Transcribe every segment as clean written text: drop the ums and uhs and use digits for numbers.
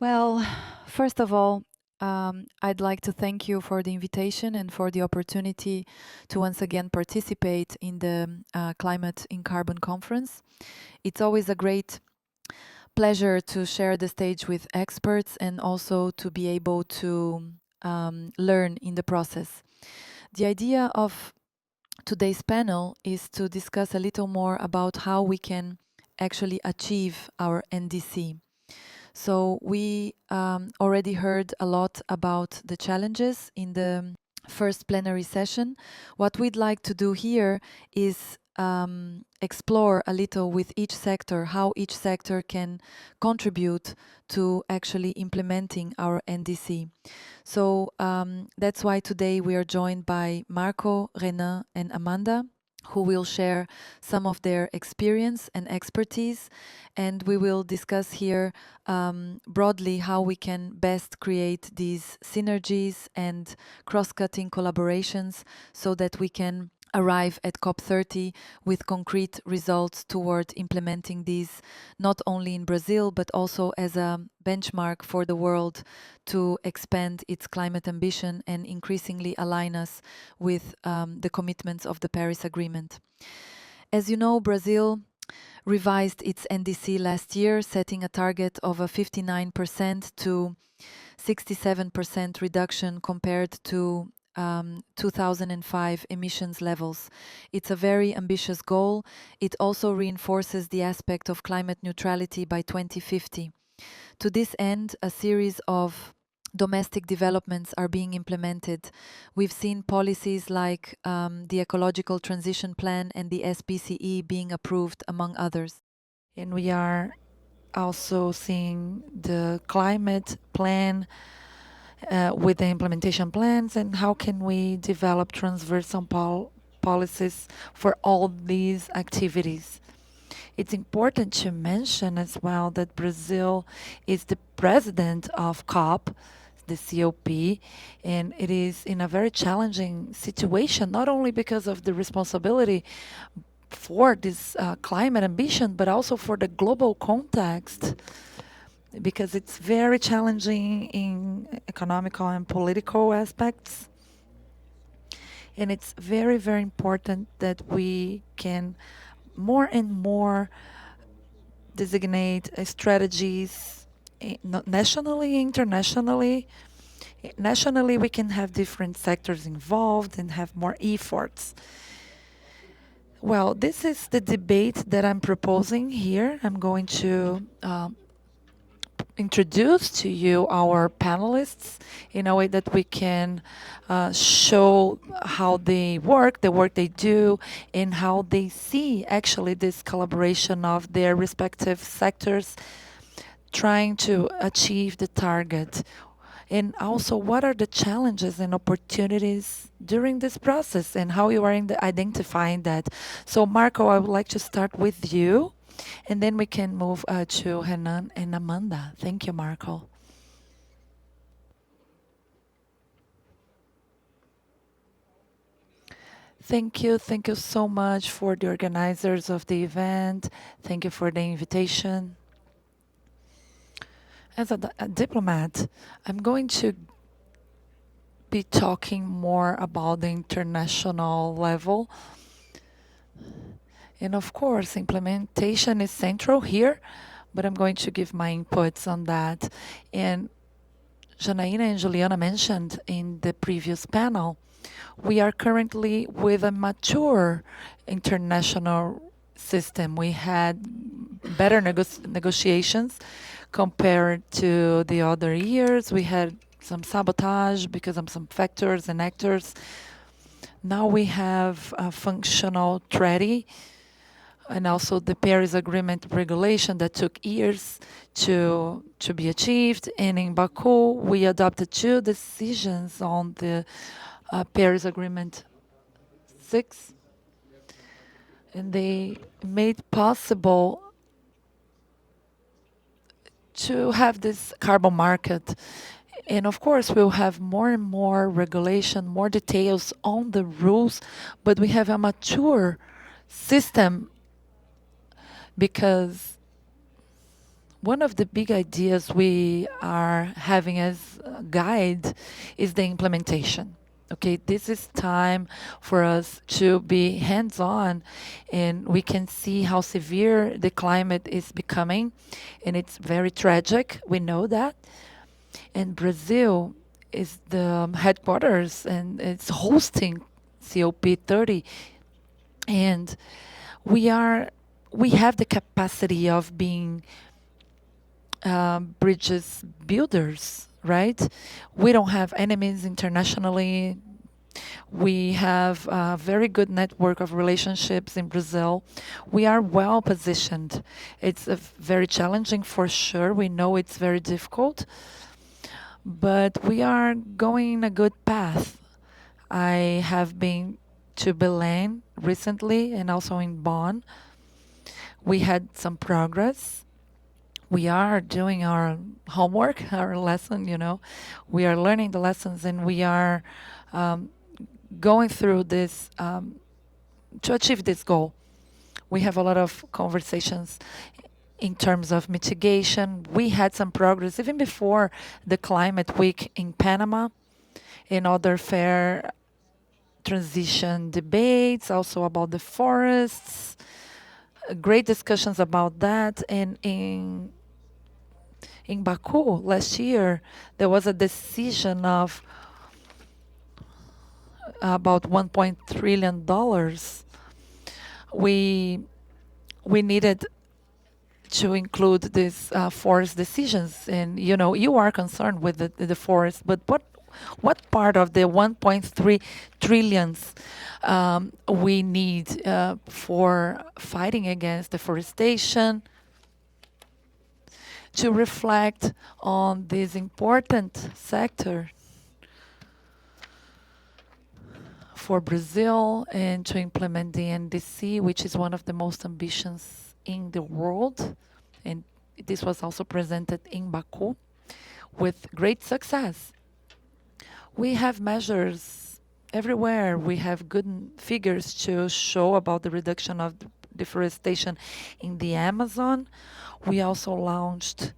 Well, first of all, I'd like to thank you for the invitation and for the opportunity to once again participate in the Climate in Carbon conference. It's always a great pleasure to share the stage with experts and also to be able to learn in the process. The idea of today's panel is to discuss a little more about how we can actually achieve our NDC. So we already heard a lot about the challenges in the first plenary session. What we'd like to do here is explore a little with each sector how each sector can contribute to actually implementing our NDC. So that's why today we are joined by Marco, Renan, and Amanda, who will share some of their experience and expertise. And we will discuss here broadly how we can best create these synergies and cross-cutting collaborations so that we can arrive at COP30 with concrete results toward implementing these not only in Brazil but also as a benchmark for the world to expand its climate ambition and increasingly align us with the commitments of the Paris Agreement. As you know, Brazil revised its NDC last year, setting a target of a 59% to 67% reduction compared to 2005 emissions levels. It's a very ambitious goal. It also reinforces the aspect of climate neutrality by 2050. To this end, a series of domestic developments are being implemented. We've seen policies like the Ecological Transition Plan and the SPCE being approved, among others. And we are also seeing the climate plan with the implementation plans, and how can we develop transversal policies for all these activities. It's important to mention as well that Brazil is the president of COP, the COP, and it is in a very challenging situation, not only because of the responsibility for this climate ambition, but also for the global context, because it's very challenging in economical and political aspects. And it's very, very important that we can more and more designate strategies nationally, internationally. Nationally, we can have different sectors involved and have more efforts. Well, this is the debate that I'm proposing here. I'm going to introduce to you our panelists in a way that we can show how they work, the work they do, and how they see actually this collaboration of their respective sectors trying to achieve the target. And also, what are the challenges and opportunities during this process, and how you are identifying that. So Marco, I would like to start with you, and then we can move to Renan and Amanda. Thank you, Marco. Thank you so much for the organizers of the event. Thank you for the invitation. As a diplomat, I'm going to be talking more about the international level. And of course, implementation is central here, but I'm going to give my inputs on that. And Janaína and Juliana mentioned in the previous panel, we are currently with a mature international system. We had better negotiations compared to the other years. We had some sabotage because of some factors and actors. Now we have a functional treaty, and also the Paris Agreement regulation that took years to be achieved. And in Baku, we adopted 2 decisions on the Paris Agreement 6, and they made possible to have this carbon market. And of course, we'll have more and more regulation, more details on the rules, but we have a mature system because one of the big ideas we are having as a guide is the implementation. Okay, this is time for us to be hands-on, and we can see how severe the climate is becoming, and it's very tragic. We know that. And Brazil is the headquarters, and it's hosting COP30, and we are we have the capacity of being bridges builders, right? We don't have enemies internationally. We have a very good network of relationships in Brazil. We are well positioned. It's very challenging for sure. We know it's very difficult, but we are going a good path. I have been to Belém recently and also in Bonn. We had some progress. We are doing our homework, our lesson, We are learning the lessons, and we are um, going through this to achieve this goal. We have a lot of conversations in terms of mitigation. We had some progress even before the climate week in Panama, and other fair transition debates, also about the forests, great discussions about that. And in Baku last year, there was a decision of about $1.3 trillion. We needed to include these forest decisions, and you are concerned with the forest, but what part of the 1.3 trillions we need for fighting against deforestation, to reflect on this important sector for Brazil, and to implement the NDC, which is one of the most ambitious in the world. And this was also presented in Baku with great success. We have measures everywhere. We have good figures to show about the reduction of deforestation in the Amazon. We also launched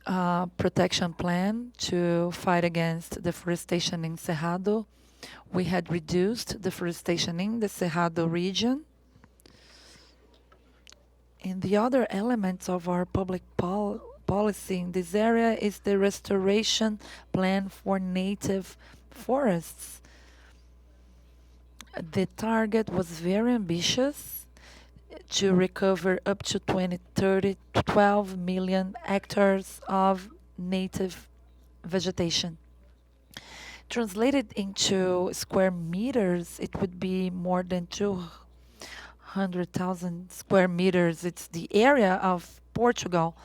a protection plan to fight against deforestation in Cerrado. We had reduced deforestation in the Cerrado region. And the other elements of our public policy in this area is the restoration plan for native forests. The target was very ambitious, to recover up to 2030 12 million hectares of native vegetation. Translated into square meters, it would be more than 200,000 square meters. It's the area of Portugal.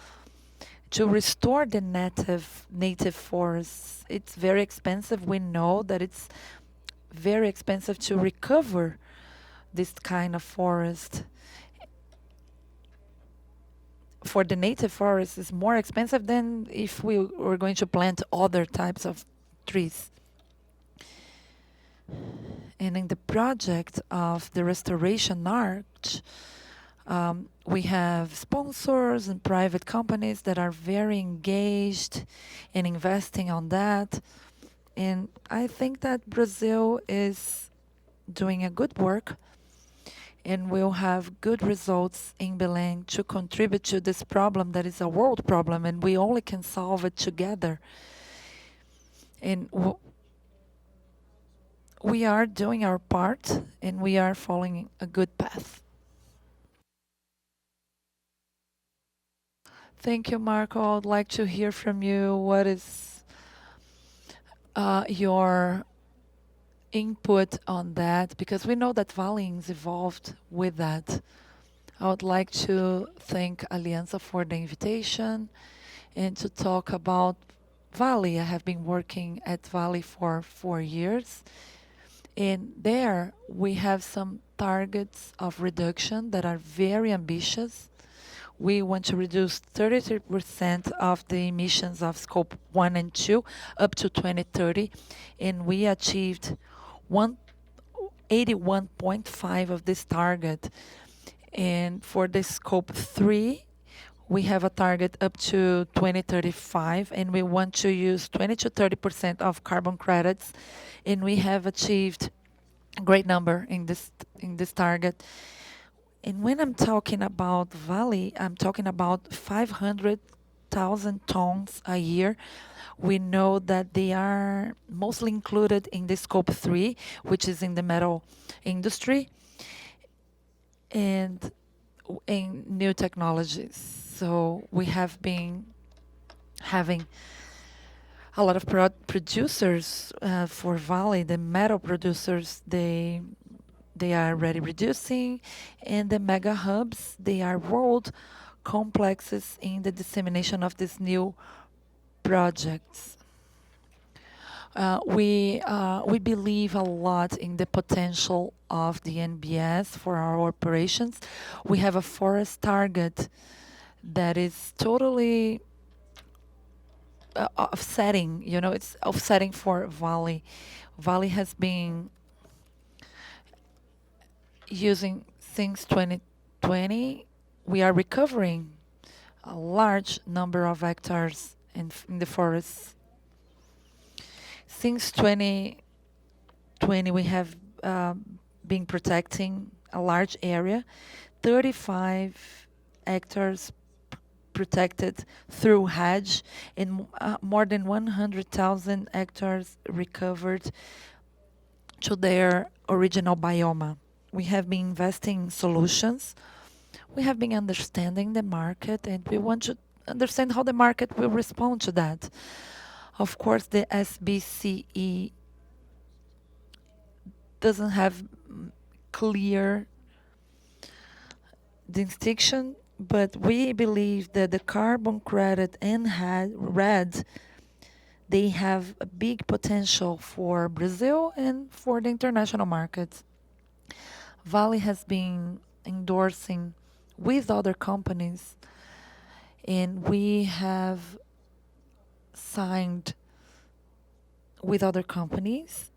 To restore the native forests, it's very expensive. We know that it's very expensive to recover this kind of forest. For the native forest, it's more expensive than if we were going to plant other types of trees. And in the project of the restoration arch, we have sponsors and private companies that are very engaged in investing on that. And I think that Brazil is doing a good work and will have good results in Belém to contribute to this problem that is a world problem, and we only can solve it together. And we are doing our part, and we are following a good path. Thank you, Marco. I'd like to hear from you. What is your input on that? Because we know that Vale is involved with that. I would like to thank Aliança for the invitation and to talk about Vale. I have been working at Vale for 4 years. And there we have some targets of reduction that are very ambitious. We want to reduce 33% of the emissions of scope 1 and 2 up to 2030, and we achieved 81.5 of this target. And for the scope 3, We have a target up to 2035, and we want to use 20 to 30% of carbon credits, and we have achieved a great number in this target. And when I'm talking about Vale, I'm talking about 500,000 tons a year. We know that they are mostly included in the scope 3, which is in the metal industry and in new technologies. So we have been having a lot of producers for Vale, the metal producers, they are already reducing, and the mega hubs, they are world complexes in the dissemination of these new projects. We believe a lot in the potential of the NBS for our operations. We have a forest target that is totally offsetting. You know, it's offsetting for Vale. Vale has been using since 2020. We are recovering a large number of hectares in the forests. Since 2020, we have been protecting a large area, 35 hectares protected through hedge, and more than 100,000 hectares recovered to their original biome. We have been investing in solutions. We have been understanding the market, and we want to understand how the market will respond to that. Of course, the SBCE doesn't have clear distinction, but we believe that the carbon credit and RED, they have a big potential for Brazil and for the international markets. Vale has been endorsing with other companies, and we have signed with other companies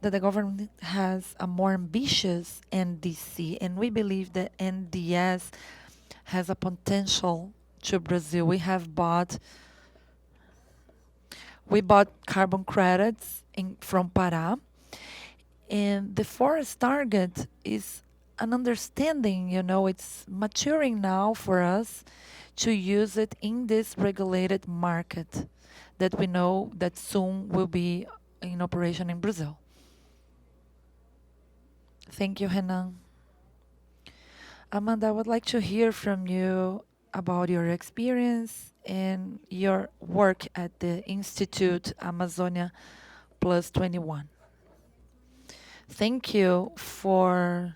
that the government has a more ambitious NDC, and we believe that NDS has a potential to Brazil. We bought carbon credits from Pará, and the forest target is an understanding, you know, it's maturing now for us to use it in this regulated market that we know that soon will be in operation in Brazil. Thank you, Renan. Amanda, I would like to hear from you about your experience and your work at the Institute Amazônia Plus 21. Thank you for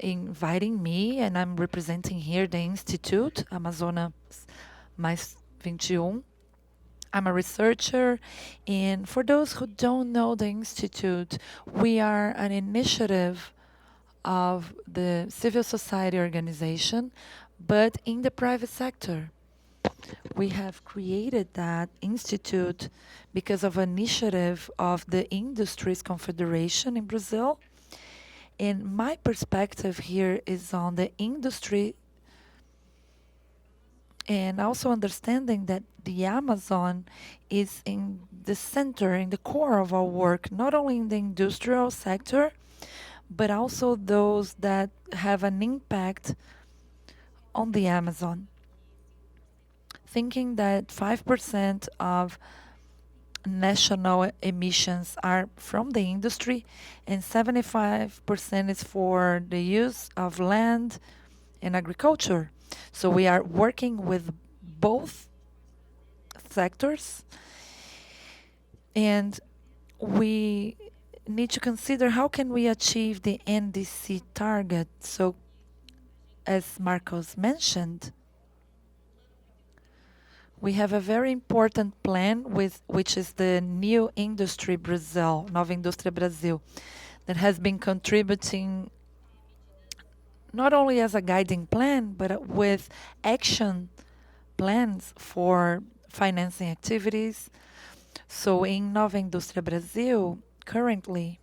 inviting me, and I'm representing here the Institute Amazônia Mais 21. I'm a researcher, and for those who don't know the Institute, we are an initiative of the civil society organization, but in the private sector. We have created that institute because of an initiative of the Industries Confederation in Brazil. And my perspective here is on the industry and also understanding that the Amazon is in the center, in the core of our work, not only in the industrial sector, but also those that have an impact on the Amazon. Thinking that 5% of national emissions are from the industry and 75% is for the use of land and agriculture. So we are working with both sectors, and we need to consider how can we achieve the NDC target. So as Marcos mentioned, we have a very important plan which is the New Industry Brazil, Nova Indústria Brasil, that has been contributing not only as a guiding plan, but with action plans for financing activities. So in Nova Indústria Brasil, currently,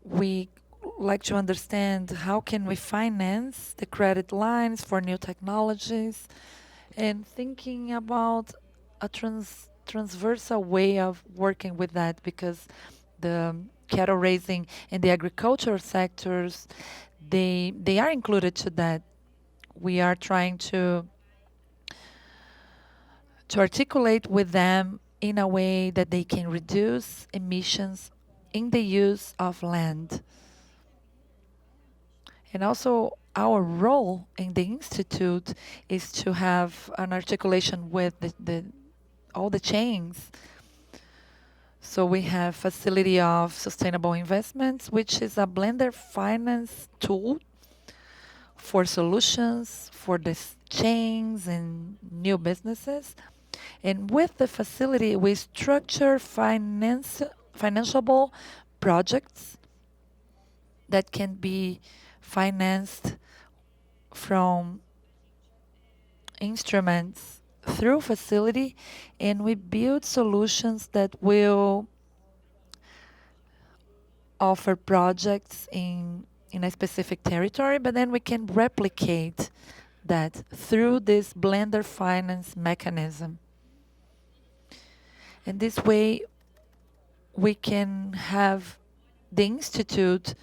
we like to understand how can we finance the credit lines for new technologies and thinking about a transversal way of working with that because the cattle raising and the agricultural sectors they are included to that. We are trying to articulate with them in a way that they can reduce emissions in the use of land. And also, our role in the Institute is to have an articulation with all the chains. So we have Facility of Sustainable Investments, which is a blender finance tool for solutions for the chains and new businesses. And with the facility, we structure financeable projects that can be financed from instruments through facility, and we build solutions that will offer projects in a specific territory, but then we can replicate that through this blender finance mechanism. And this way, we can have the Institute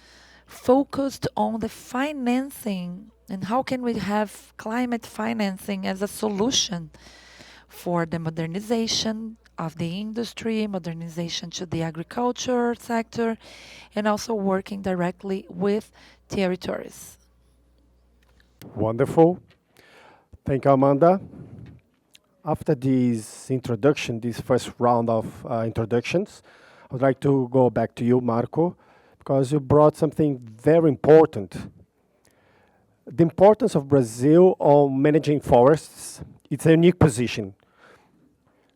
focused on the financing and how can we have climate financing as a solution for the modernization of the industry, modernization to the agriculture sector, and also working directly with territories. Wonderful. Thank you, Amanda. After this introduction, this first round of introductions, I would like to go back to you, Marco, because you brought something very important. The importance of Brazil on managing forests, it's a unique position.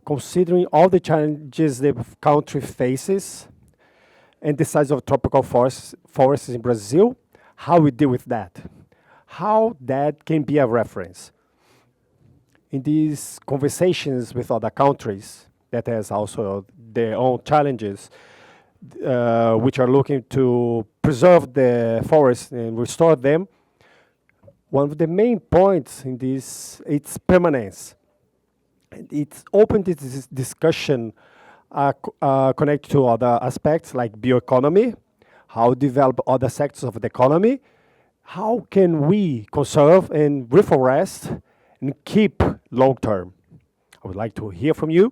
Considering all the challenges the country faces and the size of tropical forests in Brazil, how we deal with that, how that can be a reference. In these conversations with other countries that has also their own challenges, which are looking to preserve the forests and restore them, one of the main points in this, it's permanence. It's open to this discussion connected to other aspects like bioeconomy, how develop other sectors of the economy, how can we conserve and reforest and keep long term. I would like to hear from you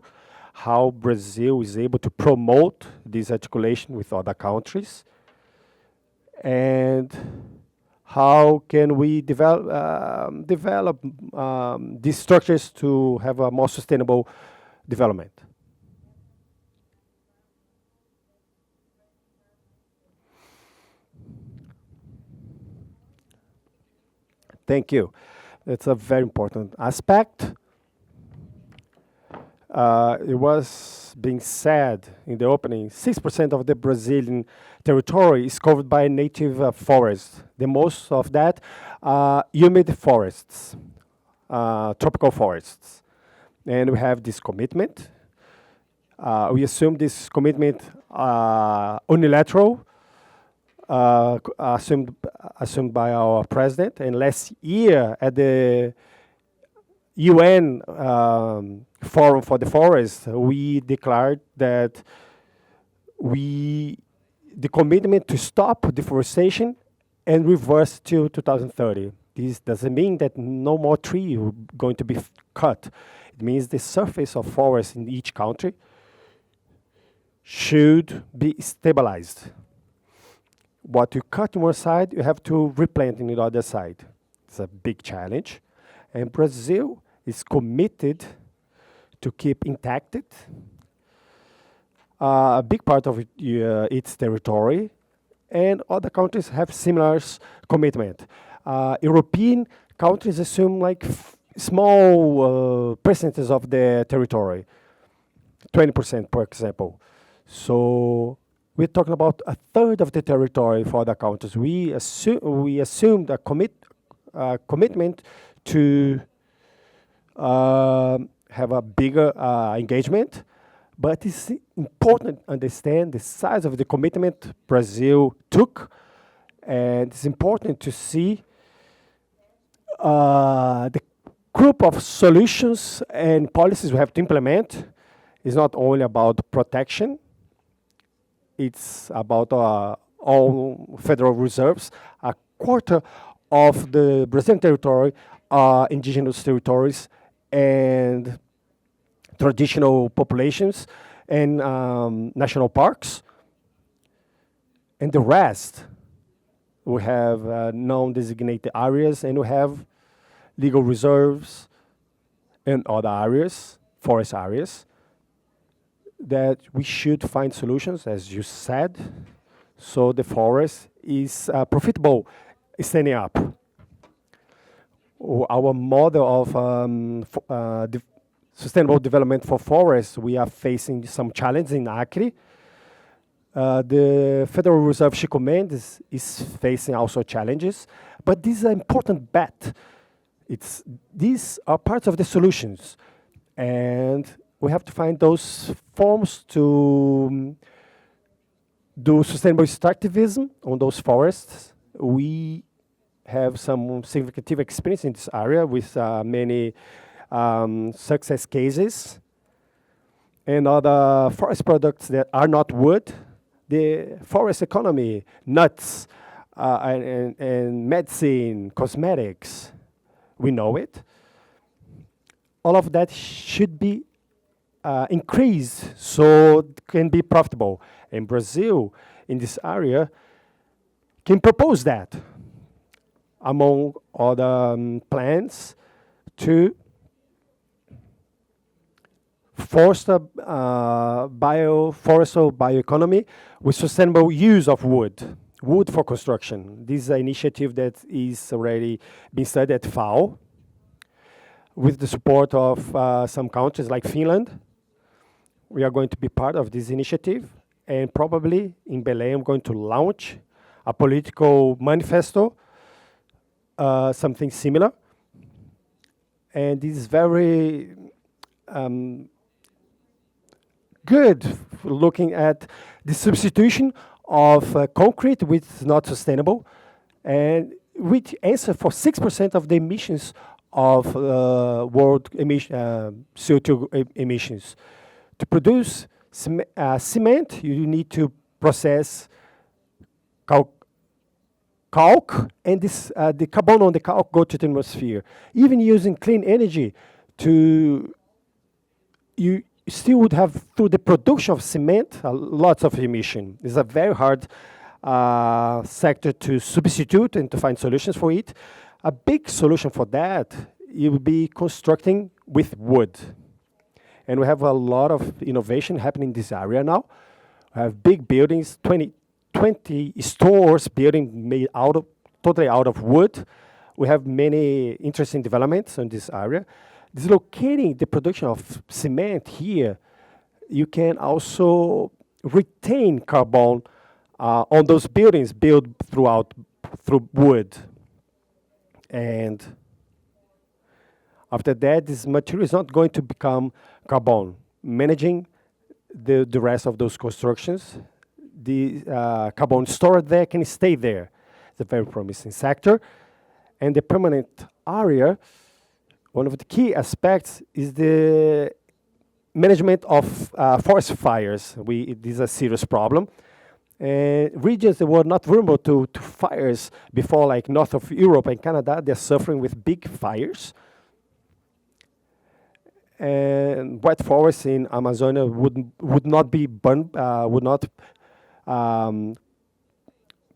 how Brazil is able to promote this articulation with other countries and how can we develop these structures to have a more sustainable development. Thank you. That's a very important aspect. It was being said in the opening, 6% of the Brazilian territory is covered by native forests. The most of that humid forests, tropical forests. And we have this commitment. We assume this commitment unilateral, assumed by our president. And last year at the UN Forum for the Forest, we declared that the commitment to stop deforestation and reverse till 2030. This doesn't mean that no more tree are going to be cut. It means the surface of forest in each country should be stabilized. What you cut on one side, you have to replant on the other side. It's a big challenge. And Brazil is committed to keep intact a big part of its territory, and other countries have similar commitment. European countries assume like small percentages of the territory, 20%, for example. So we're talking about a third of the territory for other countries. We assumed a commitment to have a bigger engagement, but it's important to understand the size of the commitment Brazil took And it's important to see the group of solutions and policies we have to implement is not only about protection, it's about all federal reserves. A quarter of the Brazilian territory are indigenous territories and traditional populations and national parks. And the rest, we have non-designated areas, and we have legal reserves and other areas, forest areas, that we should find solutions, as you said, so the forest is profitable standing up. Our model of sustainable development for forests, we are facing some challenges in Acre. The Federal Reserve Chico Mendes is facing also challenges, but this is an important bet. These are parts of the solutions, and we have to find those forms to do sustainable extractivism on those forests. We have some significant experience in this area with many success cases and other forest products that are not wood. The forest economy, nuts, and medicine, cosmetics, we know it. All of that should be increased so it can be profitable. And Brazil, in this area, can propose that among other plans to foster forestal bioeconomy with sustainable use of wood for construction. This is an initiative that is already being studied at FAO with the support of some countries like Finland. We are going to be part of this initiative, and probably in Belém I'm going to launch a political manifesto, something similar. And this is very good looking at the substitution of concrete, which is not sustainable, and which answer for 6% of the emissions of world CO2 emissions. To produce cement, you need to process calc, and the carbon on the calc go to the atmosphere. Even using clean energy, you still would have, through the production of cement, lots of emission. It's a very hard sector to substitute and to find solutions for it. A big solution for that, you will be constructing with wood. And we have a lot of innovation happening in this area now. We have big buildings, 20 stores building made totally out of wood. We have many interesting developments in this area. Dislocating the production of cement here, you can also retain carbon on those buildings built through wood. And after that, this material is not going to become carbon. Managing the rest of those constructions, the carbon stored there can stay there. It's a very promising sector. And the permanent area, one of the key aspects is the management of forest fires. This is a serious problem. Regions that were not vulnerable to fires before, like north of Europe and Canada, they're suffering with big fires. And wet forests in Amazonia would not be burned,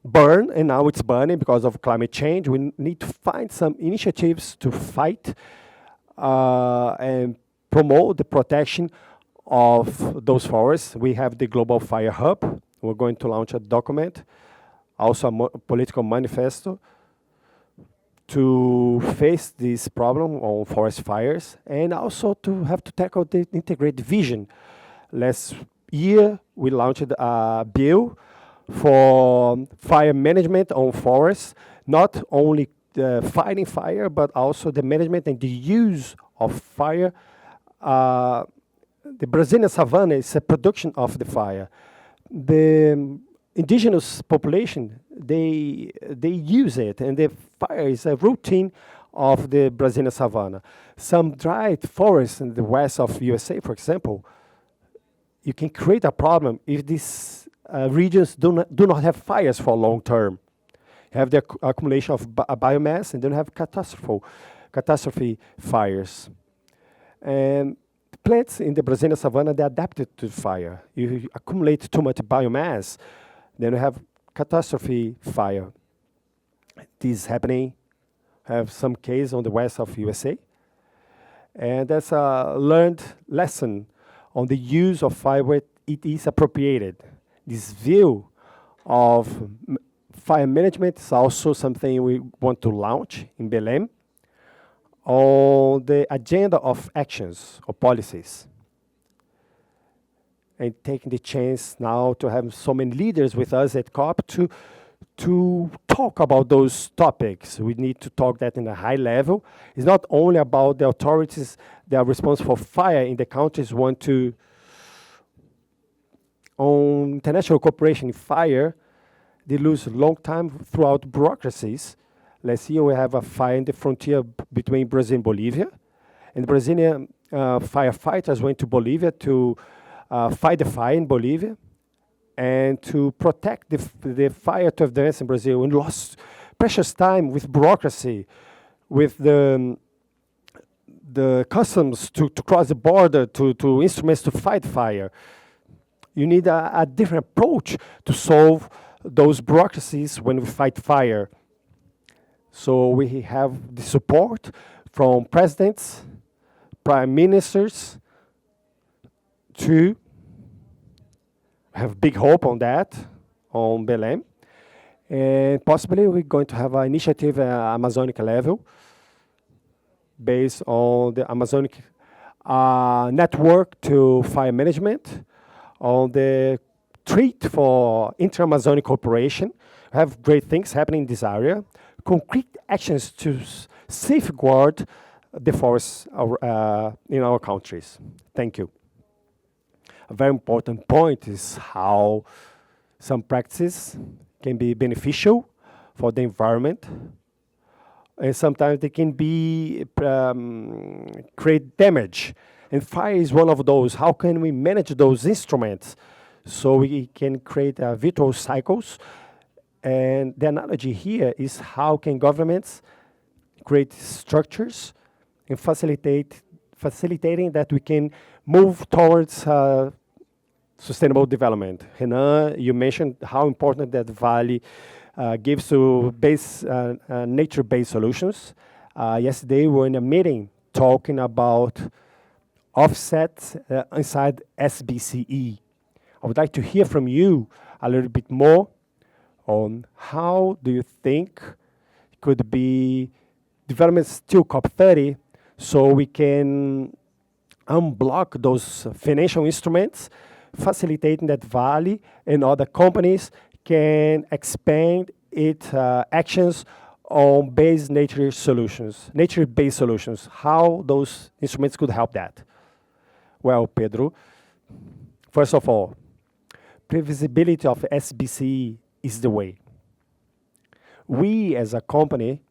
burn, and now it's burning because of climate change. We need to find some initiatives to fight and promote the protection of those forests. We have the Global Fire Hub. We're going to launch a document, also a political manifesto, to face this problem on forest fires, and also to have to tackle the integrated vision. Last year, we launched a bill for fire management on forests, not only fighting fire, but also the management and the use of fire. The Brazilian savanna is a production of the fire. The indigenous population, they use it, and the fire is a routine of the Brazilian savanna. Some dry forests in the west of USA, for example, you can create a problem if these regions do not have fires for long term. You have the accumulation of biomass, and then have catastrophe fires. And plants in the Brazilian savanna, they adapted to fire. You accumulate too much biomass, then you have catastrophe fire. This is happening. Have some case on the west of USA. And that's a learned lesson on the use of fire where it is appropriated. This view of fire management is also something we want to launch in Belém on the agenda of actions or policies. And taking the chance now to have so many leaders with us at COP to talk about those topics. We need to talk that in a high level. It's not only about the authorities that are responsible for fire in the countries want to, on international cooperation in fire, they lose a long time throughout bureaucracies. Last year we have a fire in the frontier between Brazil and Bolivia. And the Brazilian firefighters went to Bolivia to fight the fire in Bolivia and to protect the fire to advance in Brazil, and lost precious time with bureaucracy, with the customs to cross the border, to instruments to fight fire. You need a different approach to solve those bureaucracies when we fight fire. So we have the support from presidents, prime ministers, to have big hope on that, on Belém. And possibly we're going to have an initiative at Amazonic level based on the Amazonic network to fire management, on the treat for inter-Amazonic cooperation. We have great things happening in this area. Concrete actions to safeguard the forests in our countries. Thank you. A very important point is how some practices can be beneficial for the environment, and sometimes they can be create damage. And fire is one of those. How can we manage those instruments so we can create virtuous cycles? And the analogy here is how can governments create structures and facilitating that we can move towards sustainable development. Renan, you mentioned how important that Vale gives to nature-based solutions. Yesterday, we were in a meeting talking about offsets inside SBCE. I would like to hear from you a little bit more on how do you think could be development still COP30 so we can unblock those financial instruments, facilitating that Vale and other companies can expand its actions on nature-based solutions, how those instruments could help that. Well, Pedro, first of all, previsibility of SBC is the way. We, as a company,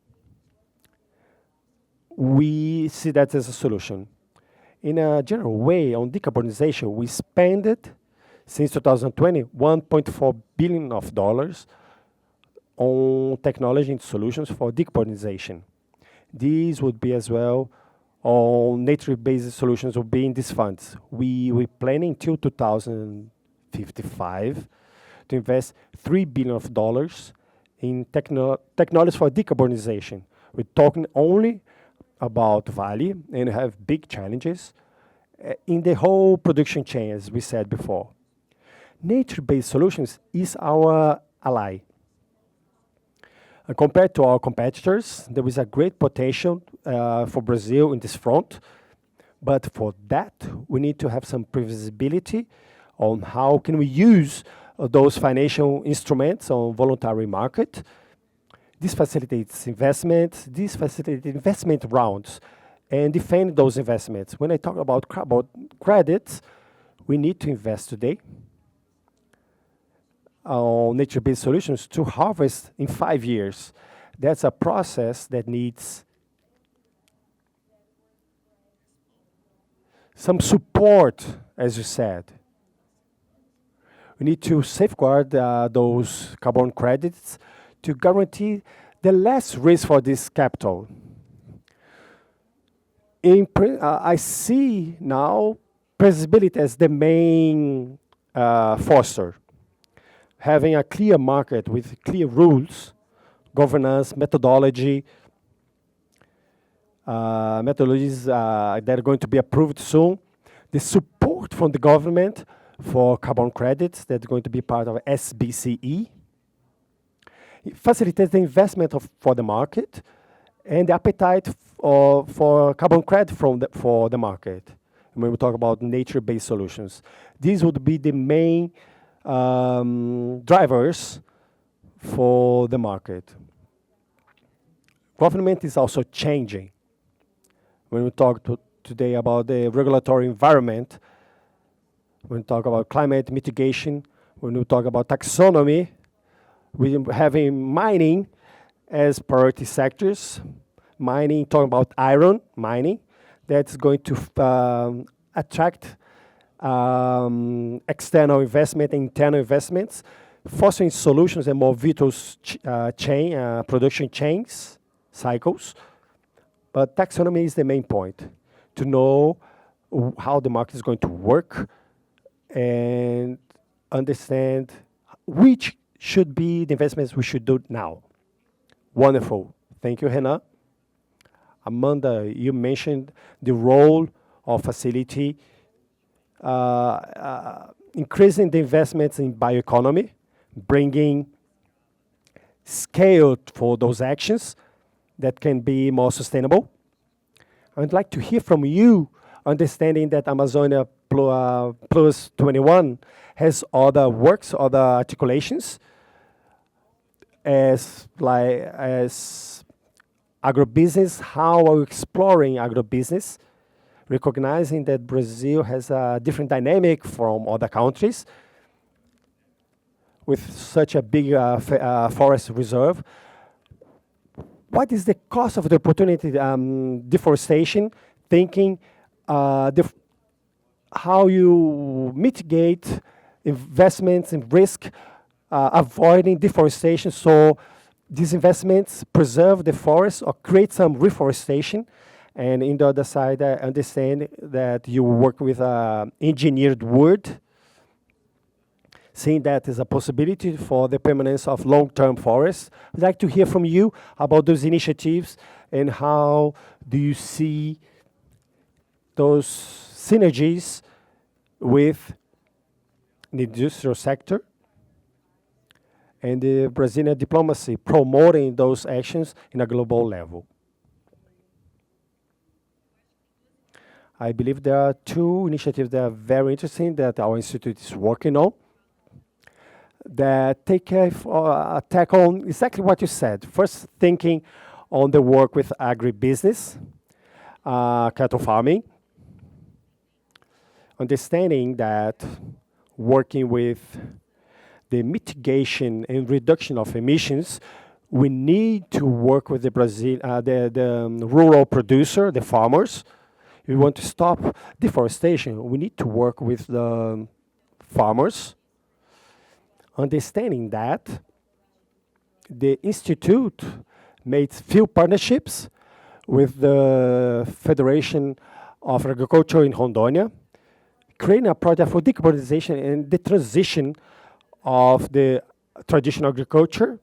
we see that as a solution. In a general way, on decarbonization, we spent it since 2020, $1.4 billion on technology and solutions for decarbonization. These would be as well on nature-based solutions will be in these funds. We're planning till 2055 to invest $3 billion in technologies for decarbonization. We're talking only about Vale and have big challenges in the whole production chain, as we said before. Nature-based solutions is our ally. Compared to our competitors, there is a great potential for Brazil in this front. But for that, we need to have some previsibility on how can we use those financial instruments on voluntary market. This facilitates investments, this facilitates investment rounds, and defend those investments. When I talk about credits, we need to invest today. on nature-based solutions to harvest in 5 years. That's a process that needs some support, as you said. We need to safeguard those carbon credits to guarantee the less risk for this capital. I see now traceability as the main foster. Having a clear market with clear rules, governance, methodologies that are going to be approved soon. The support from the government for carbon credits that's going to be part of SBCE. It facilitates the investment for the market and the appetite for carbon credit for the market. When we talk about nature-based solutions, these would be the main drivers for the market. Government is also changing. When we talk today about the regulatory environment, when we talk about climate mitigation, when we talk about taxonomy, we're having mining as priority sectors. Mining, talking about iron mining, that's going to attract external investment, internal investments, fostering solutions and more virtuous production chains, cycles. But taxonomy is the main point, to know how the market is going to work and understand which should be the investments we should do now. Wonderful. Thank you, Renan. Amanda, you mentioned the role of facility, increasing the investments in bioeconomy, bringing scale for those actions that can be more sustainable. I'd like to hear from you, understanding that Amazonia Plus 21 has other works, other articulations, as agribusiness. How are we exploring agribusiness, recognizing that Brazil has a different dynamic from other countries with such a big forest reserve? What is the cost of the opportunity, deforestation, thinking how you mitigate investments and risk, avoiding deforestation, so these investments preserve the forest or create some reforestation. And in the other side, I understand that you work with engineered wood, seeing that as a possibility for the permanence of long-term forests. I'd like to hear from you about those initiatives and how do you see those synergies with the industrial sector and the Brazilian diplomacy promoting those actions in a global level. I believe there are two initiatives that are very interesting that our institute is working on that take attack on exactly what you said. First, thinking on the work with agribusiness, cattle farming, understanding that working with the mitigation and reduction of emissions, we need to work with the rural producer, the farmers. If we want to stop deforestation, we need to work with the farmers. Understanding that, the Institute made few partnerships with the Federation of Agriculture in Rondônia, creating a project for decarbonization and the transition of the traditional agriculture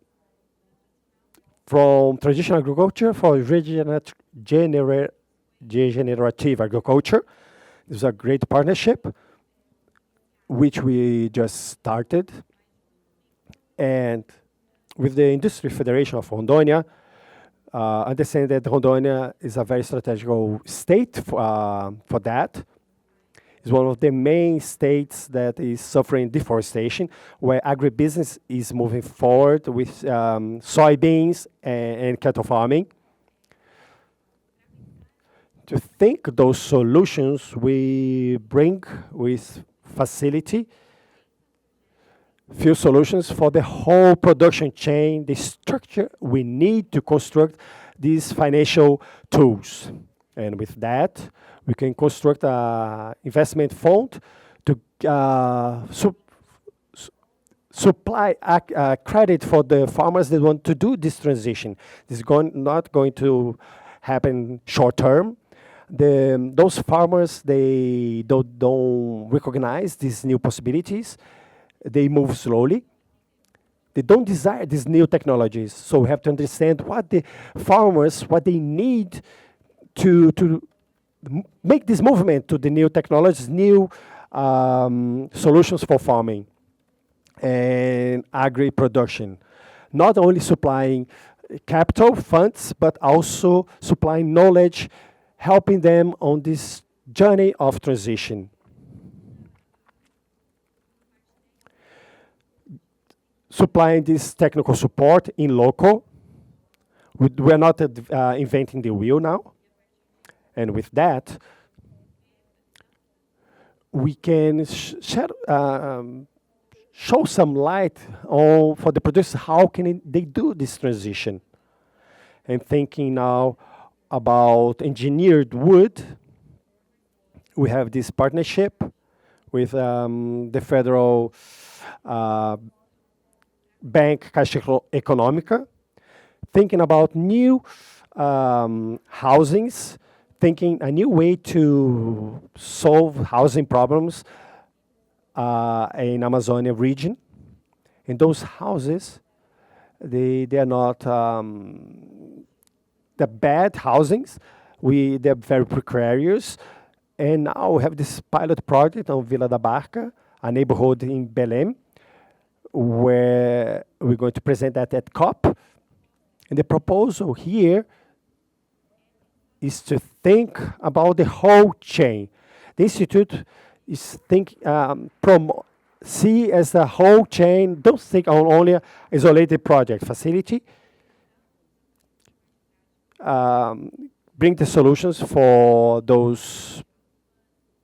from traditional agriculture for regenerative agriculture. This is a great partnership, which we just started. And with the Industry Federation of Rondônia, understand that Rondônia is a very strategical state for that. It's one of the main states that is suffering deforestation, where agribusiness is moving forward with soybeans and cattle farming. To think those solutions we bring with facility, few solutions for the whole production chain, the structure we need to construct these financial tools. And with that, we can construct a investment fund to supply credit for the farmers that want to do this transition. This is not going to happen short term. Those farmers, they don't recognize these new possibilities. They move slowly. They don't desire these new technologies. So we have to understand what the farmers, what they need to make this movement to the new technologies, new solutions for farming and agri-production. Not only supplying capital funds, but also supplying knowledge, helping them on this journey of transition. Supplying this technical support in local. We're not inventing the wheel now. And with that, we can show some light on for the producers how can they do this transition. And thinking now about engineered wood, we have this partnership with the federal bank Caixa Econômica, thinking about new housings, thinking a new way to solve housing problems in Amazônia region. And those houses, they are not the bad housings. They're very precarious. And now we have this pilot project on Vila da Barca, a neighborhood in Belém, where we're going to present that at COP. And the proposal here is to think about the whole chain. The Institute is see as a whole chain, don't think on only an isolated project facility. Bring the solutions for those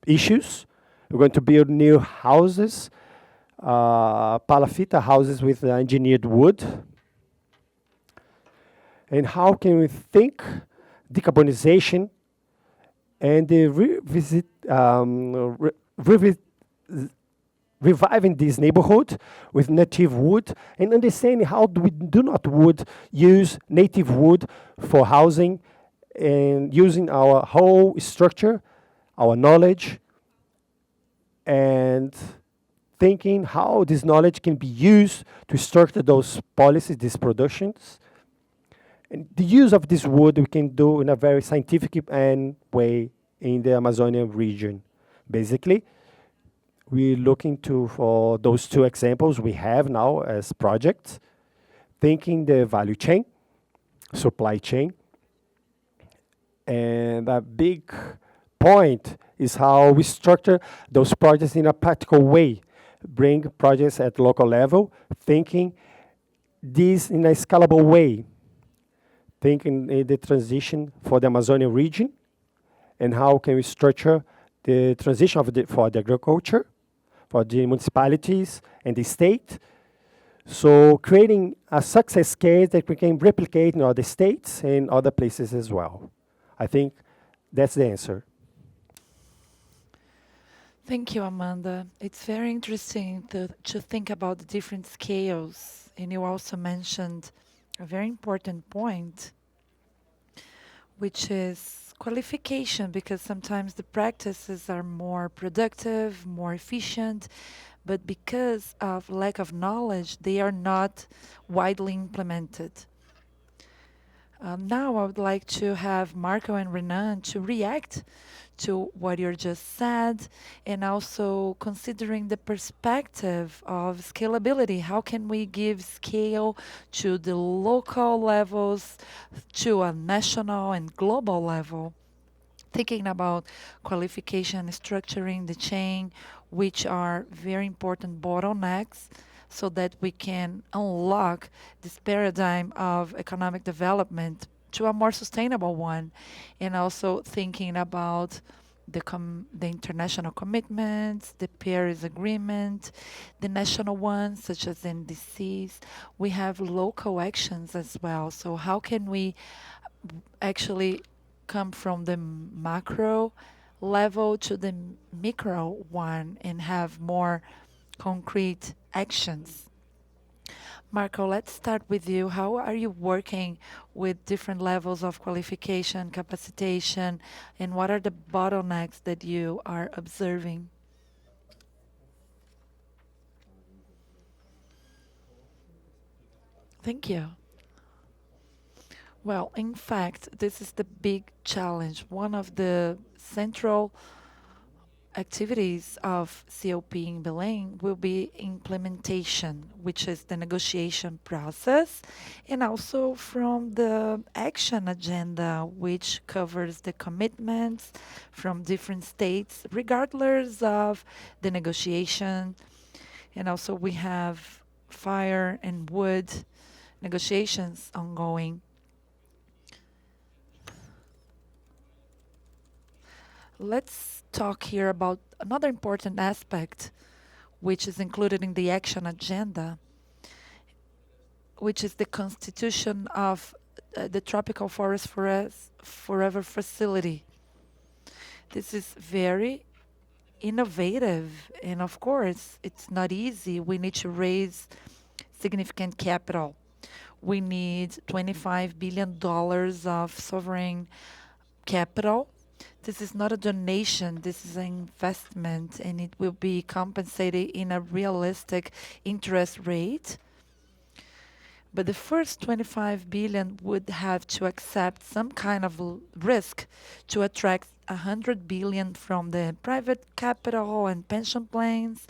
issues. We're going to build new houses, palafita houses with engineered wood. And how can we think decarbonization and the reviving this neighborhood with native wood and understanding how we do not use native wood for housing and using our whole structure, our knowledge, and thinking how this knowledge can be used to structure those policies, these productions. And the use of this wood we can do in a very scientific way in the Amazonian region. Basically, we're looking for those two examples we have now as projects, thinking the value chain, supply chain. And a big point is how we structure those projects in a practical way, bring projects at local level, thinking this in a scalable way, thinking in the transition for the Amazonian region, and how can we structure the transition for the agriculture, for the municipalities and the state. So creating a success case that we can replicate in other states and other places as well. I think that's the answer. Thank you, Amanda. It's very interesting to think about the different scales. And you also mentioned a very important point, which is qualification, because sometimes the practices are more productive, more efficient, but because of lack of knowledge, they are not widely implemented. Now I would like to have Marco and Renan to react to what you just said, and also considering the perspective of scalability. How can we give scale to the local levels, to a national and global level? Thinking about qualification, structuring the chain, which are very important bottlenecks, so that we can unlock this paradigm of economic development to a more sustainable one, and also thinking about the international commitments, the Paris Agreement, the national ones such as NDCs. We have local actions as well. So how can we actually come from the macro level to the micro one and have more concrete actions? Marco, let's start with you. How are you working with different levels of qualification, capacitation, and what are the bottlenecks that you are observing? Thank you. Well, in fact, this is the big challenge. One of the central activities of COP in Belém will be implementation, which is the negotiation process, and also from the action agenda, which covers the commitments from different states, regardless of the negotiation. And also we have fire and wood negotiations ongoing. Let's talk here about another important aspect which is included in the action agenda, which is the constitution of the Tropical Forest Forever Facility. This is very innovative, and of course, it's not easy. We need to raise significant capital. We need $25 billion of sovereign capital. This is not a donation, this is an investment, and it will be compensated in a realistic interest rate. But the first 25 billion would have to accept some kind of risk to attract 100 billion from the private capital and pension plans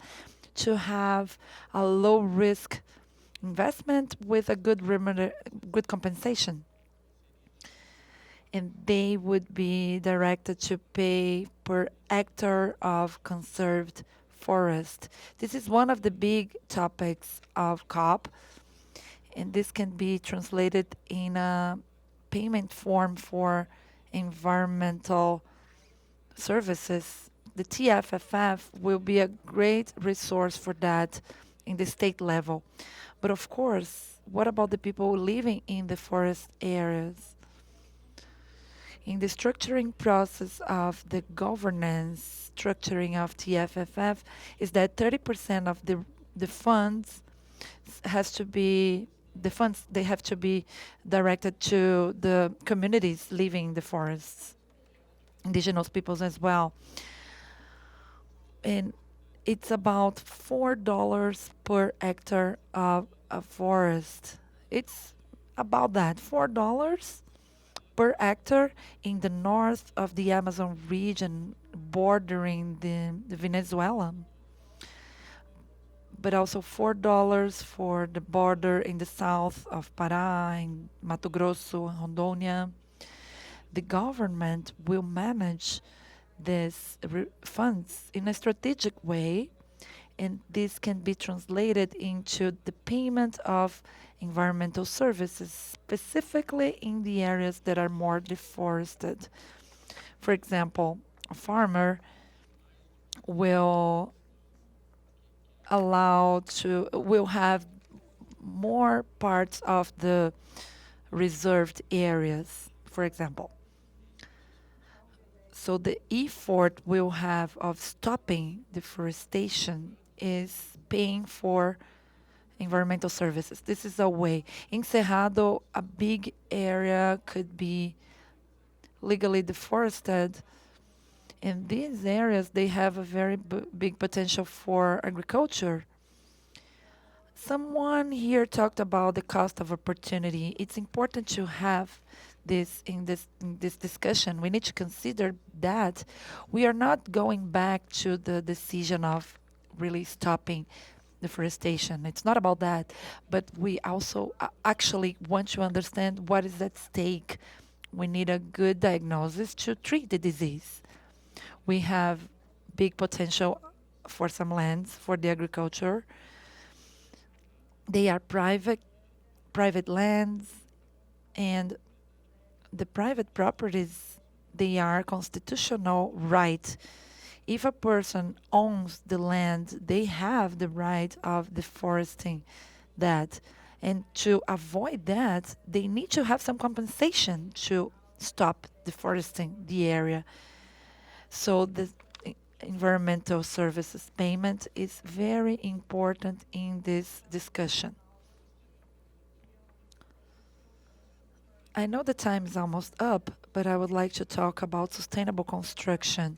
to have a low risk investment with a good compensation. And they would be directed to pay per hectare of conserved forest. This is one of the big topics of COP, and this can be translated in a payment form for environmental services. The TFFF will be a great resource for that in the state level. But of course, what about the people living in the forest areas? In the structuring process of the governance structuring of TFFF is that 30% of the funds has to be they have to be directed to the communities living in the forests, indigenous peoples as well. And it's about $4 per hectare of a forest. It's about that, $4 per hectare in the north of the Amazon region bordering the Venezuela, but also $4 for the border in the south of Pará, in Mato Grosso, Rondônia. The government will manage these funds in a strategic way, and this can be translated into the payment of environmental services, specifically in the areas that are more deforested. For example, a farmer will will have more parts of the reserved areas, for example. So the effort we'll have of stopping deforestation is paying for environmental services. This is a way. In Cerrado, a big area could be legally deforested. In these areas, they have a very big potential for agriculture. Someone here talked about the cost of opportunity. It's important to have this in this discussion. We need to consider that we are not going back to the decision of really stopping deforestation. It's not about that, but we also actually want to understand what is at stake. We need a good diagnosis to treat the disease. We have big potential for some lands for the agriculture. They are private lands, and the private properties, they are constitutional right. If a person owns the land, they have the right of deforesting that. And to avoid that, they need to have some compensation to stop deforesting the area. So the environmental services payment is very important in this discussion. I know the time is almost up, but I would like to talk about sustainable construction.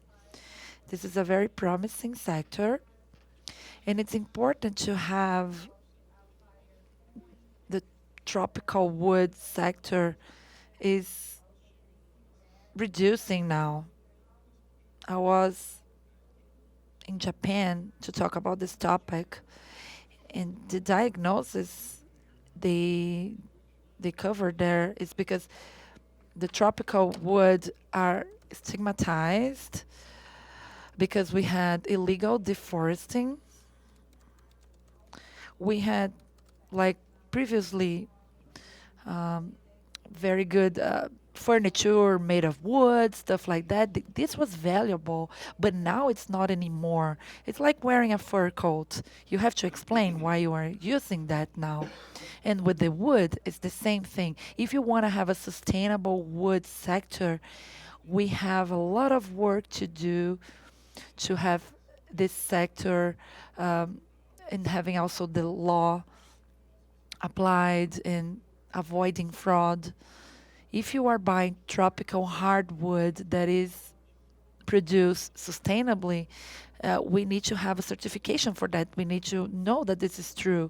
This is a very promising sector, and it's important to have the tropical wood sector is reducing now. I was in Japan to talk about this topic, and the diagnosis they they cover there is because the tropical wood are stigmatized because we had illegal deforesting. We had like previously um, very good furniture made of wood, stuff like that. This was valuable, but now it's not anymore. It's like wearing a fur coat. You have to explain why you are using that now. And with the wood, it's the same thing. If you want to have a sustainable wood sector, we have a lot of work to do to have this sector um, and having also the law applied and avoiding fraud. If you are buying tropical hardwood that is produced sustainably, we need to have a certification for that. We need to know that this is true.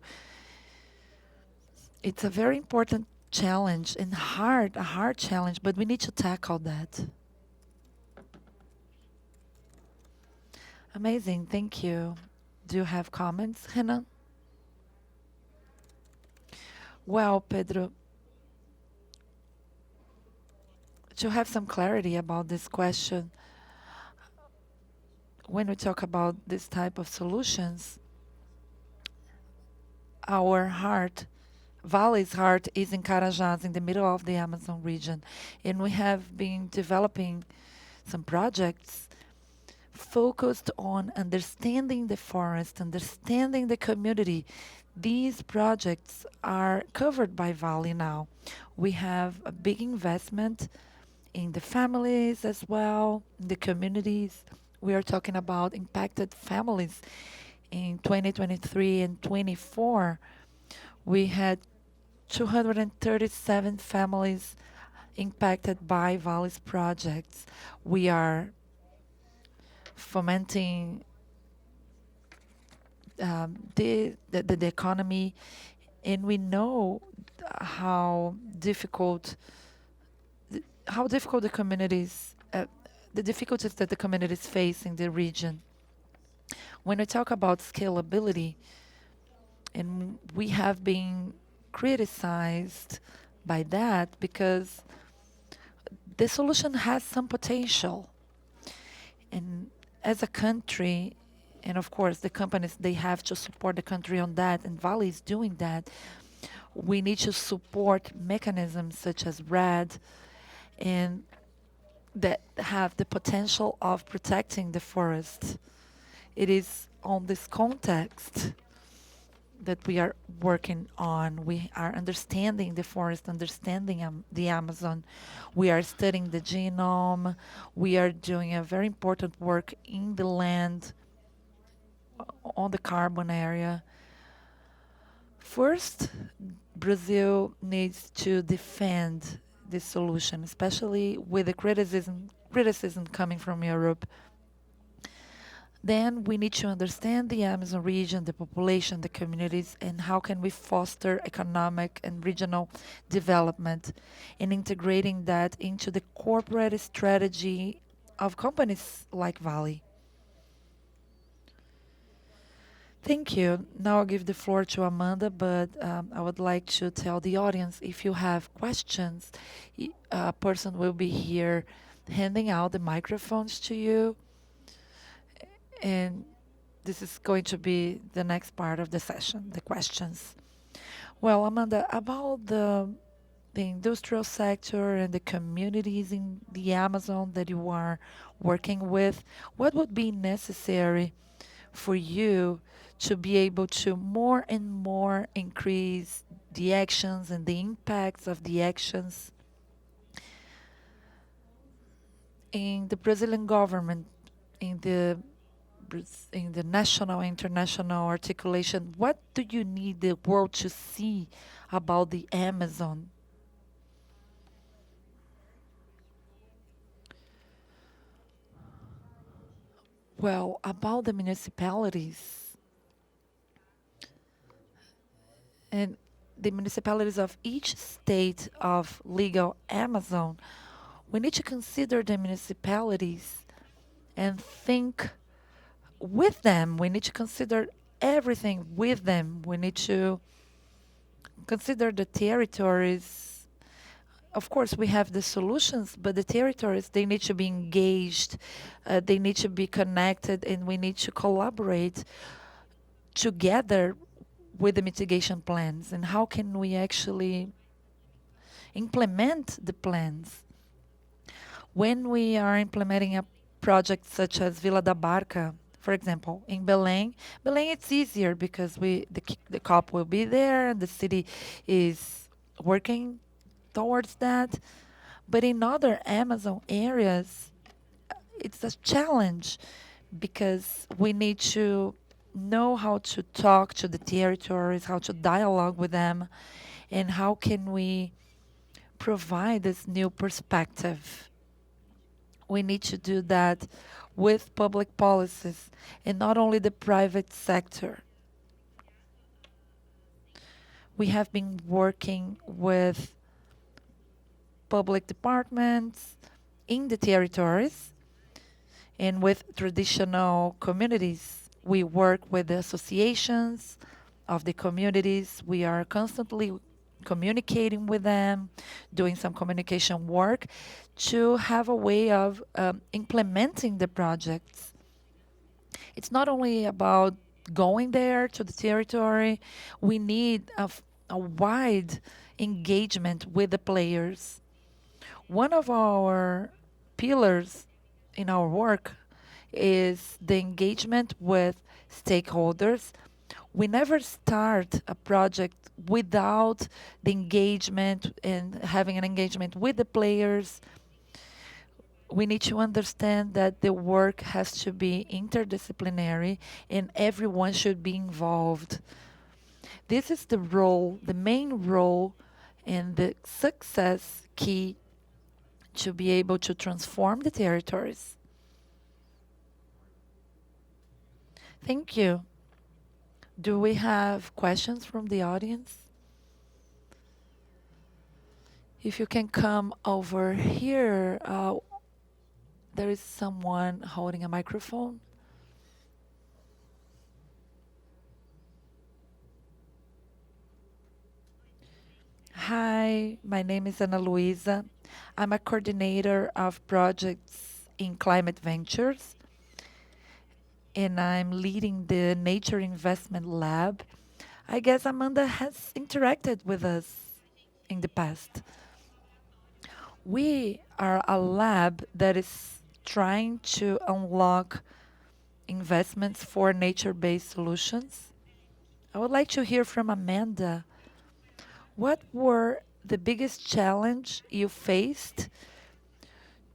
It's a very important challenge and a hard challenge, but we need to tackle that. Amazing, thank you. Do you have comments, Renan? Well, Pedro, to have some clarity about this question, when we talk about this type of solutions, our heart, Vale's heart is in Carajás, in the middle of the Amazon region. And we have been developing some projects focused on understanding the forest, understanding the community. These projects are covered by Vale now. We have a big investment in the families as well, in the communities. We are talking about impacted families. In 2023 and 24, we had 237 families impacted by Vale's projects. We are fomenting the economy, and we know how difficult the communities, the difficulties that the communities face in the region. When we talk about scalability, and we have been criticized by that because the solution has some potential. And as a country, and of course the companies, they have to support the country on that, and Vale is doing that. We need to support mechanisms such as RED and that have the potential of protecting the forest. It is on this context that we are working on. We are understanding the forest, understanding the Amazon. We are studying the genome. We are doing a very important work in the land, on the carbon area. First, Brazil needs to defend this solution, especially with the criticism coming from Europe. Then we need to understand the Amazon region, the population, the communities, and how can we foster economic and regional development and integrating that into the corporate strategy of companies like Vale. Thank you. Now I'll give the floor to Amanda, but I would like to tell the audience if you have questions, a person will be here handing out the microphones to you. And this is going to be the next part of the session, the questions. Well, Amanda, about the the industrial sector and the communities in the Amazon that you are working with, what would be necessary for you to be able to more and more increase the actions and the impacts of the actions in the Brazilian government, in the in the national, international articulation? What do you need the world to see about the Amazon? Well, about the municipalities and the municipalities of each state of legal Amazon, we need to consider the municipalities and think with them. We need to consider everything with them. We need to consider the territories. Of course, we have the solutions, but the territories, they need to be engaged, they need to be connected, and we need to collaborate together with the mitigation plans. And how can we actually implement the plans? When we are implementing a project such as Vila da Barca, for example, in Belém, it's easier because the COP will be there and the city is working towards that. But in other Amazon areas, it's a challenge because we need to know how to talk to the territories, how to dialogue with them, and how can we provide this new perspective. We need to do that with public policies and not only the private sector. We have been working with public departments in the territories and with traditional communities. We work with the associations of the communities. We are constantly communicating with them, doing some communication work to have a way of implementing the projects. It's not only about going there to the territory, we need a wide engagement with the players. One of our pillars in our work is the engagement with stakeholders. We never start a project without the engagement and having an engagement with the players. We need to understand that the work has to be interdisciplinary and everyone should be involved. This is the role, the main role, and the success key to be able to transform the territories. Thank you. Do we have questions from the audience? If you can come over here, there is someone holding a microphone. Hi, my name is Ana Luisa. I'm a coordinator of projects in Climate Ventures, and I'm leading the Nature Investment Lab. I guess Amanda has interacted with us in the past. We are a lab that is trying to unlock investments for nature-based solutions. I would like to hear from Amanda. What were the biggest challenge you faced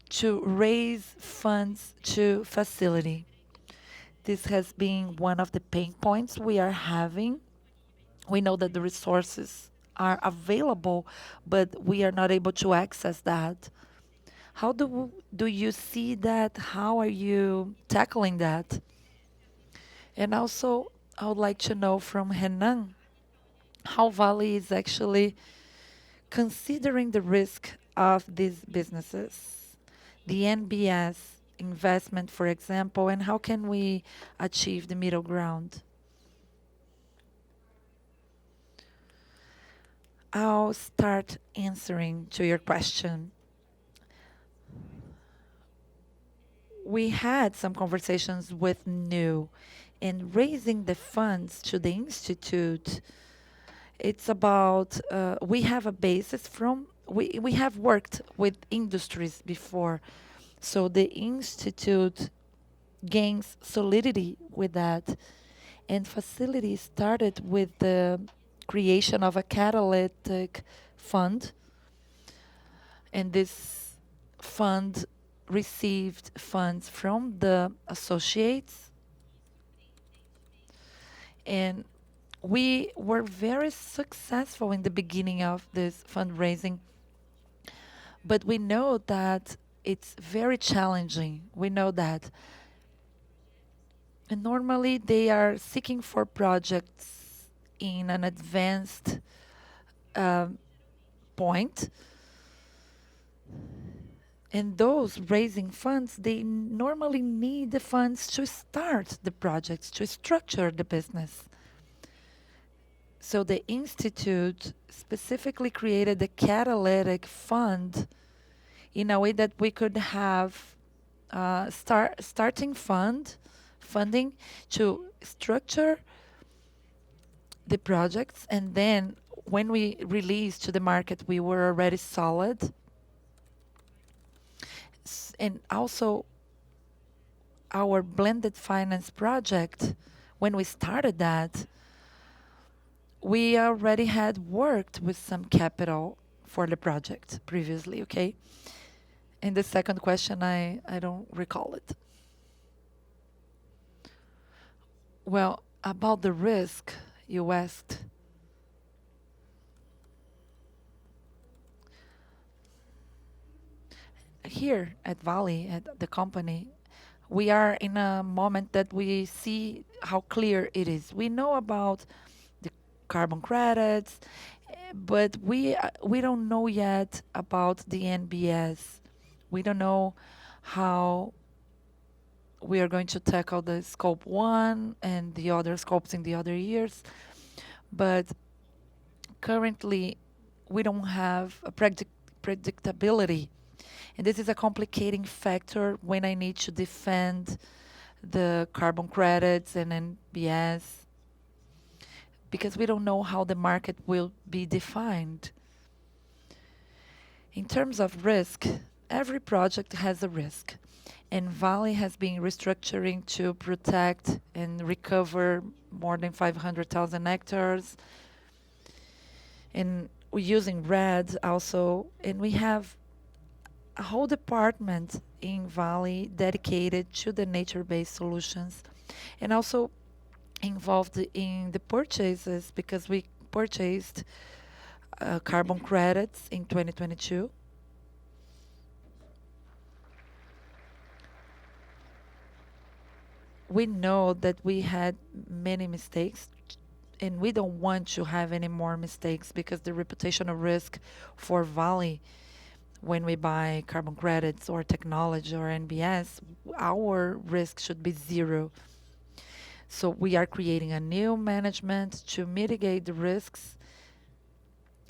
to raise funds to facility? This has been one of the pain points we are having. We know that the resources are available, but we are not able to access that. How do you see that? How are you tackling that? And also, I would like to know from Renan how Vale is actually considering the risk of these businesses, the NBS investment, for example, and how can we achieve the middle ground? I'll start answering to your question. We had some conversations with New and raising the funds to the Institute. It's about, we have a basis from we have worked with industries before, so the institute gains solidity with that. And facility started with the creation of a catalytic fund, and this fund received funds from the associates, and we were very successful in the beginning of this fundraising, but we know that it's very challenging. We know that. And normally they are seeking for projects in an advanced um, point. And those raising funds, they normally need the funds to start the projects, to structure the business. So the Institute specifically created the catalytic fund in a way that we could have starting funding to structure the projects, and then when we released to the market, we were already solid. And also our blended finance project, when we started that, we already had worked with some capital for the project previously, okay? And the second question, I don't recall it. Well, about the risk you asked. Here at Vale, at the company, we are in a moment that we see how clear it is. We know about the carbon credits, but we don't know yet about the NBS. We don't know how we are going to tackle the scope 1 and the other scopes in the other years. But currently, we don't have a predictability. And this is a complicating factor when I need to defend the carbon credits and NBS, because we don't know how the market will be defined. In terms of risk, every project has a risk, and Vale has been restructuring to protect and recover more than 500,000 hectares. And we're using RED also, and we have a whole department in Vale dedicated to the nature-based solutions, and also involved in the purchases, because we purchased carbon credits in 2022. We know that we had many mistakes, and we don't want to have any more mistakes, because the reputational risk for Vale when we buy carbon credits or technology or NBS, our risk should be zero. So we are creating a new management to mitigate the risks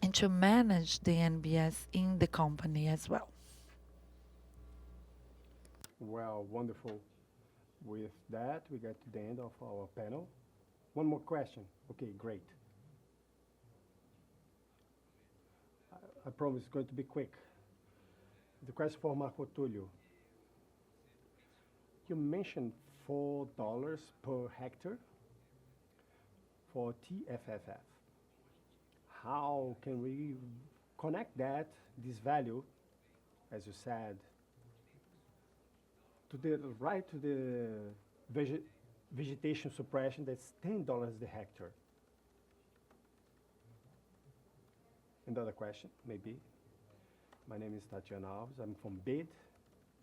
and to manage the NBS in the company as well. Well, wonderful. With that, we get to the end of our panel. One more question. Okay, great. I promise it's going to be quick. The question for Marco Tulio. You mentioned $4 per hectare for TFFF. How can we connect that, this value, as you said, to the right to the vegetation suppression that's $10 the hectare? Another question, maybe. My name is Tatiana Alves. I'm from BID,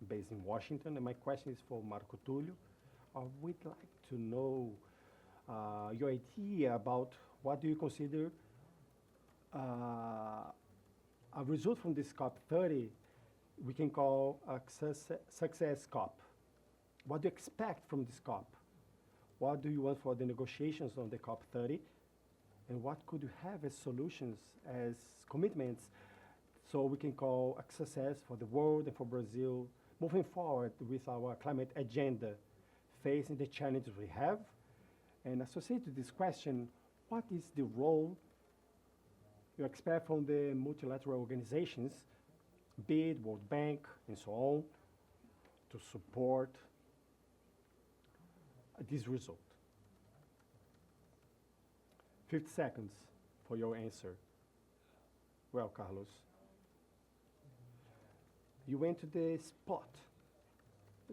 based in Washington, and my question is for Marco Tulio. We'd like to know your idea about what do you consider a result from this COP30 we can call a success COP. What do you expect from this COP? What do you want for the negotiations on the COP30? And what could you have as solutions, as commitments, so we can call a success for the world and for Brazil moving forward with our climate agenda, facing the challenges we have? And associated to this question, what is the role you expect from the multilateral organizations, be it World Bank and so on, to support this result. 50 seconds for your answer. Well, Carlos, you went to the spot.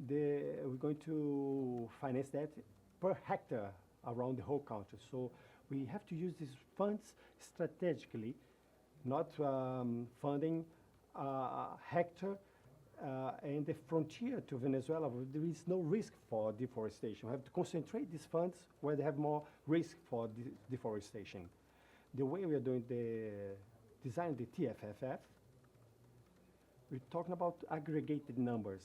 We're going to finance that per hectare around the whole country. So we have to use these funds strategically, not funding hectare and the frontier to Venezuela. There is no risk for deforestation. We have to concentrate these funds where they have more risk for deforestation. The way we are doing the design the TFFF, we're talking about aggregated numbers.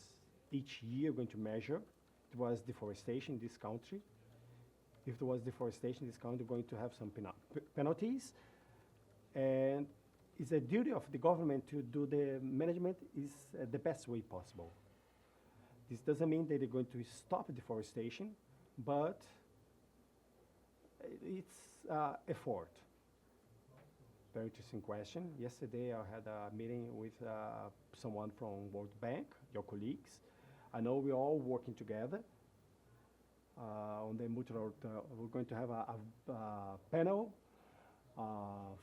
Each year, we're going to measure if there was deforestation in this country. If there was deforestation in this country, we're going to have some penalties. And it's a duty of the government to do the management is the best way possible. This doesn't mean that they're going to stop deforestation, but it's effort. Very interesting question. Yesterday, I had a meeting with someone from World Bank, your colleagues. I know we're all working together on the multilateral. We're going to have a panel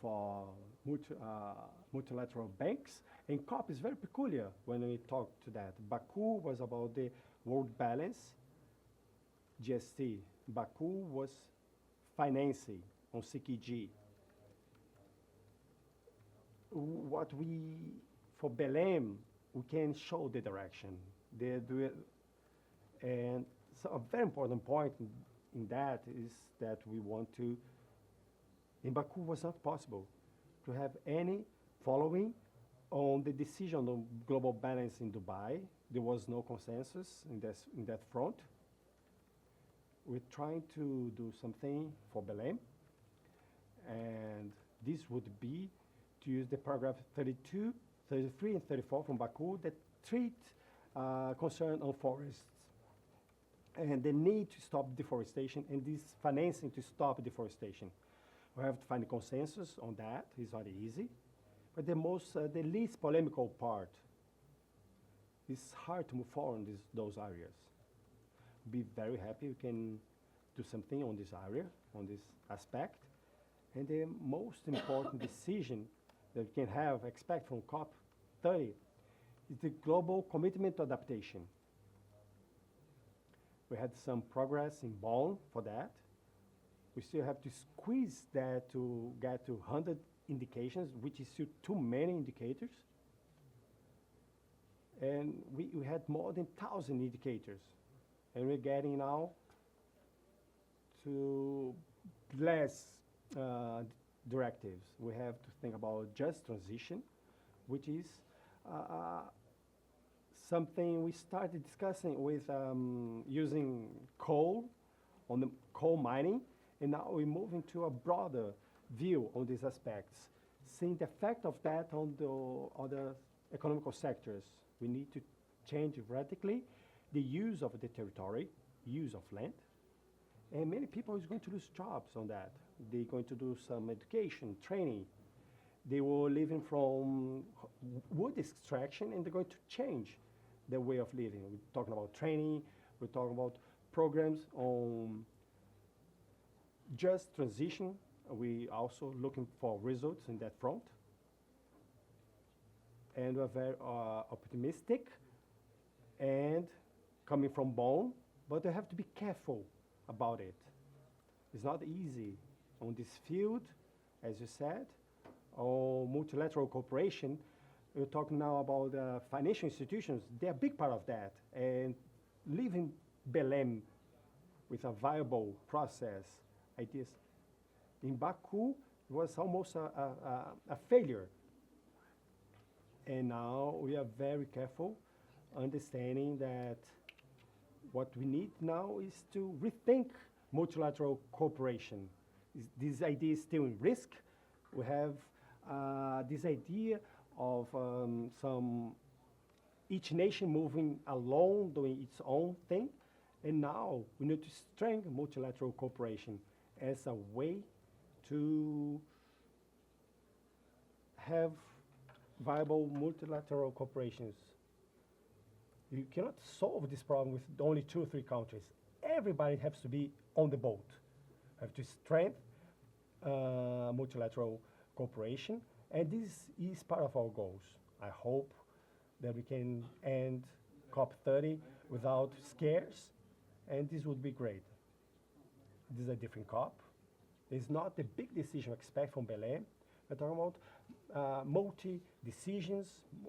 for multilateral banks. And COP is very peculiar when we talk to that. Baku was about the world balance. GST. Baku was financing on CKG. What for Belém, we can show the direction. And so a very important point in that is that we want to, in Baku was not possible to have any following on the decision on global balance in Dubai. There was no consensus in that front. We're trying to do something for Belém, and this would be to use the paragraph 32, 33, and 34 from Baku that treat concern on forests and the need to stop deforestation and this financing to stop deforestation. We have to find a consensus on that. It's not easy. But the least polemical part is hard to move forward in those areas. Be very happy we can do something on this area, on this aspect. And the most important decision that we can expect from COP30 is the global commitment to adaptation. We had some progress in Bonn for that. We still have to squeeze that to get to 100 indications, which is still too many indicators. And we had more than 1,000 indicators. And we're getting now to less directives. We have to think about just transition, which is something we started discussing with using coal, on the coal mining, and now we move into a broader view on these aspects, seeing the effect of that on the other economical sectors. We need to change radically the use of the territory, use of land, and many people is going to lose jobs on that. They're going to do some education, training. They were living from wood extraction, and they're going to change their way of living. We're talking about training. We're talking about programs on just transition. We also looking for results in that front. And we're very optimistic and coming from Bonn, but they have to be careful about it. It's not easy on this field, as you said, or multilateral cooperation. We're talking now about financial institutions. They're a big part of that. And leaving Belém with a viable process, ideas. In Baku, it was almost a failure. And now we are very careful, understanding that what we need now is to rethink multilateral cooperation. This idea is still in risk. We have this idea of each nation moving alone, doing its own thing. And now we need to strengthen multilateral cooperation as a way to have viable multilateral corporations. You cannot solve this problem with only 2 or 3 countries. Everybody has to be on the boat. Have to strengthen multilateral cooperation, and this is part of our goals. I hope that we can end COP30 without scares, and this would be great. This is a different COP. It's not the big decision we expect from Belém. We're talking about multi-decisions.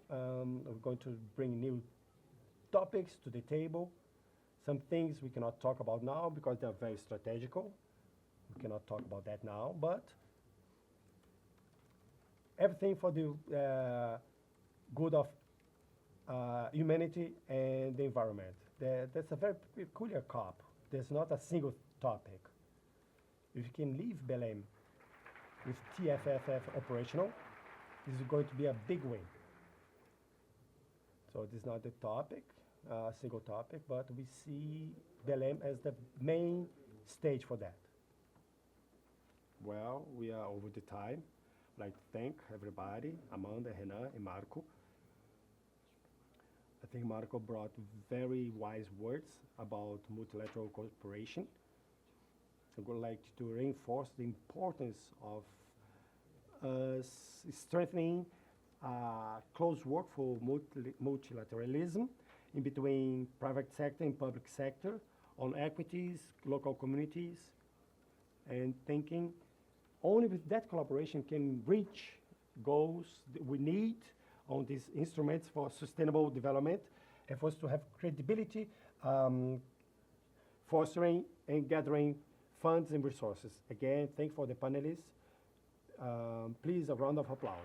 We're going to bring new topics to the table. Some things we cannot talk about now because they're very strategical. We cannot talk about that now, but everything for the good of humanity and the environment. That's a very peculiar COP. There's not a single topic. If you can leave Belém with TFFF operational, this is going to be a big win. So this is not the topic, single topic, but we see Belém as the main stage for that. Well, we are over the time. I'd like to thank everybody, Amanda, Renan, and Marco. I think Marco brought very wise words about multilateral cooperation. I would like to reinforce the importance of strengthening close work for multilateralism in between private sector and public sector on equities, local communities, and thinking only with that collaboration can reach goals that we need on these instruments for sustainable development and for us to have credibility, fostering and gathering funds and resources. Again, thank you for the panelists. Please, a round of applause.